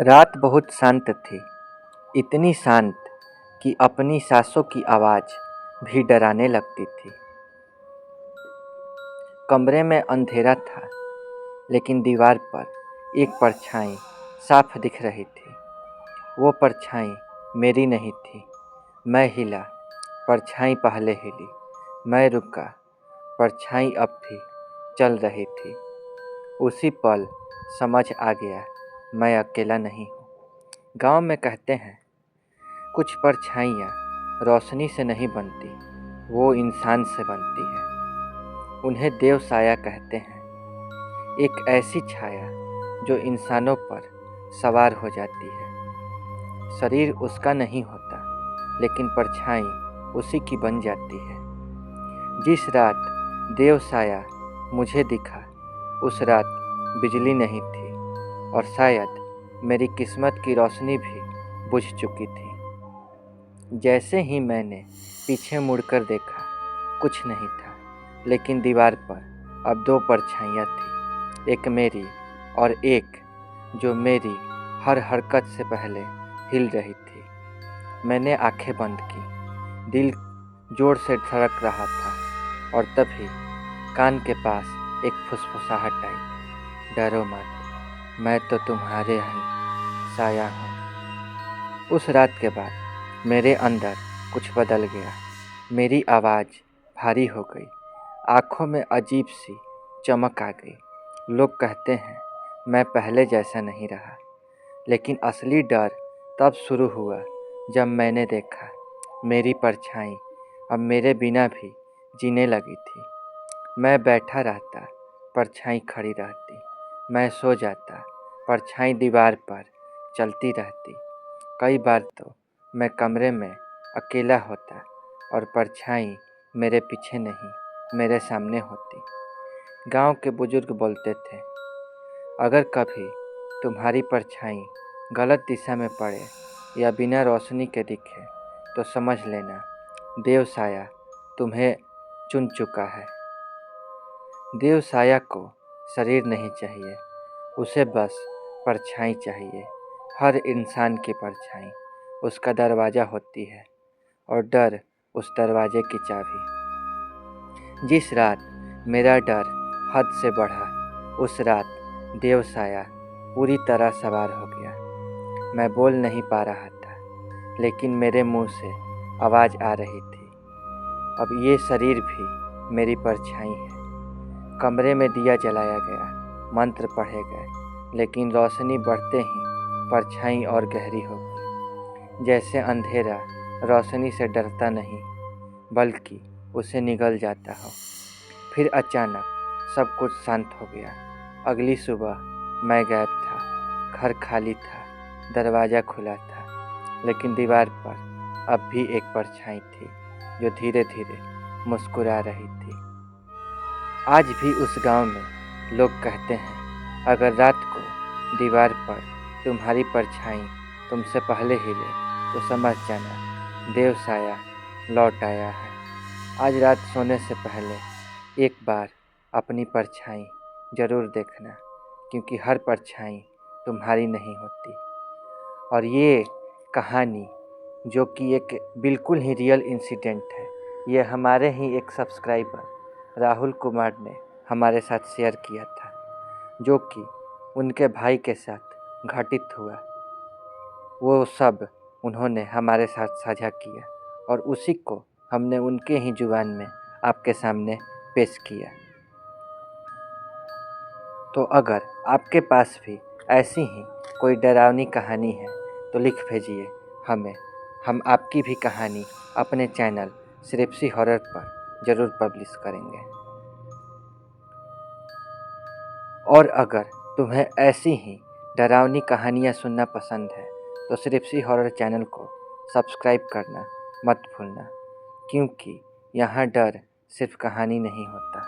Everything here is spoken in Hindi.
रात बहुत शांत थी, इतनी शांत कि अपनी सांसों की आवाज़ भी डराने लगती थी। कमरे में अंधेरा था, लेकिन दीवार पर एक परछाई साफ दिख रही थी। वो परछाई मेरी नहीं थी। मैं हिला, परछाई पहले हिली। मैं रुका, परछाई अब भी चल रही थी। उसी पल समझ आ गया, मैं अकेला नहीं हूँ। गांव में कहते हैं, कुछ परछाइयाँ रोशनी से नहीं बनती, वो इंसान से बनती है। उन्हें देव साया कहते हैं। एक ऐसी छाया जो इंसानों पर सवार हो जाती है। शरीर उसका नहीं होता, लेकिन परछाई उसी की बन जाती है। जिस रात देव साया मुझे दिखा, उस रात बिजली नहीं थी और शायद मेरी किस्मत की रोशनी भी बुझ चुकी थी। जैसे ही मैंने पीछे मुड़कर देखा, कुछ नहीं था, लेकिन दीवार पर अब दो परछाइयाँ थीं, एक मेरी और एक जो मेरी हर हरकत से पहले हिल रही थी। मैंने आंखें बंद की, दिल जोर से धड़क रहा था और तभी कान के पास एक फुसफुसाहट आई, डरो मत, मैं तो तुम्हारे ही साया हूँ। उस रात के बाद मेरे अंदर कुछ बदल गया। मेरी आवाज़ भारी हो गई, आँखों में अजीब सी चमक आ गई। लोग कहते हैं मैं पहले जैसा नहीं रहा, लेकिन असली डर तब शुरू हुआ जब मैंने देखा मेरी परछाई अब मेरे बिना भी जीने लगी थी। मैं बैठा रहता, परछाई खड़ी रहती। मैं सो जाता, परछाई दीवार पर चलती रहती। कई बार तो मैं कमरे में अकेला होता और परछाई मेरे पीछे नहीं, मेरे सामने होती। गांव के बुजुर्ग बोलते थे, अगर कभी तुम्हारी परछाई गलत दिशा में पड़े या बिना रोशनी के दिखे, तो समझ लेना देव साया तुम्हें चुन चुका है। देव साया को शरीर नहीं चाहिए, उसे बस परछाई चाहिए। हर इंसान की परछाई उसका दरवाज़ा होती है और डर उस दरवाजे की चाबी। जिस रात मेरा डर हद से बढ़ा, उस रात देव साया पूरी तरह सवार हो गया। मैं बोल नहीं पा रहा था, लेकिन मेरे मुंह से आवाज़ आ रही थी, अब ये शरीर भी मेरी परछाई है। कमरे में दिया जलाया गया, मंत्र पढ़े गए, लेकिन रोशनी बढ़ते ही परछाई और गहरी हो गई। जैसे अंधेरा रोशनी से डरता नहीं, बल्कि उसे निगल जाता हो। फिर अचानक सब कुछ शांत हो गया। अगली सुबह मैं गायब था, घर खाली था, दरवाज़ा खुला था, लेकिन दीवार पर अब भी एक परछाई थी जो धीरे धीरे मुस्कुरा रही थी। आज भी उस गांव में लोग कहते हैं, अगर रात को दीवार पर तुम्हारी परछाई तुमसे पहले हिले, तो समझ जाना देव साया लौट आया है। आज रात सोने से पहले एक बार अपनी परछाई ज़रूर देखना, क्योंकि हर परछाई तुम्हारी नहीं होती। और ये कहानी जो कि एक बिल्कुल ही रियल इंसिडेंट है, ये हमारे ही एक सब्सक्राइबर राहुल कुमार ने हमारे साथ शेयर किया था, जो कि उनके भाई के साथ घटित हुआ। वो सब उन्होंने हमारे साथ साझा किया और उसी को हमने उनके ही जुबान में आपके सामने पेश किया। तो अगर आपके पास भी ऐसी ही कोई डरावनी कहानी है, तो लिख भेजिए हमें। हम आपकी भी कहानी अपने चैनल सिर्फ हॉरर पर ज़रूर पब्लिश करेंगे। और अगर तुम्हें ऐसी ही डरावनी कहानियाँ सुनना पसंद है, तो सिर्फ हॉरर चैनल को सब्सक्राइब करना मत भूलना, क्योंकि यहाँ डर सिर्फ कहानी नहीं होता।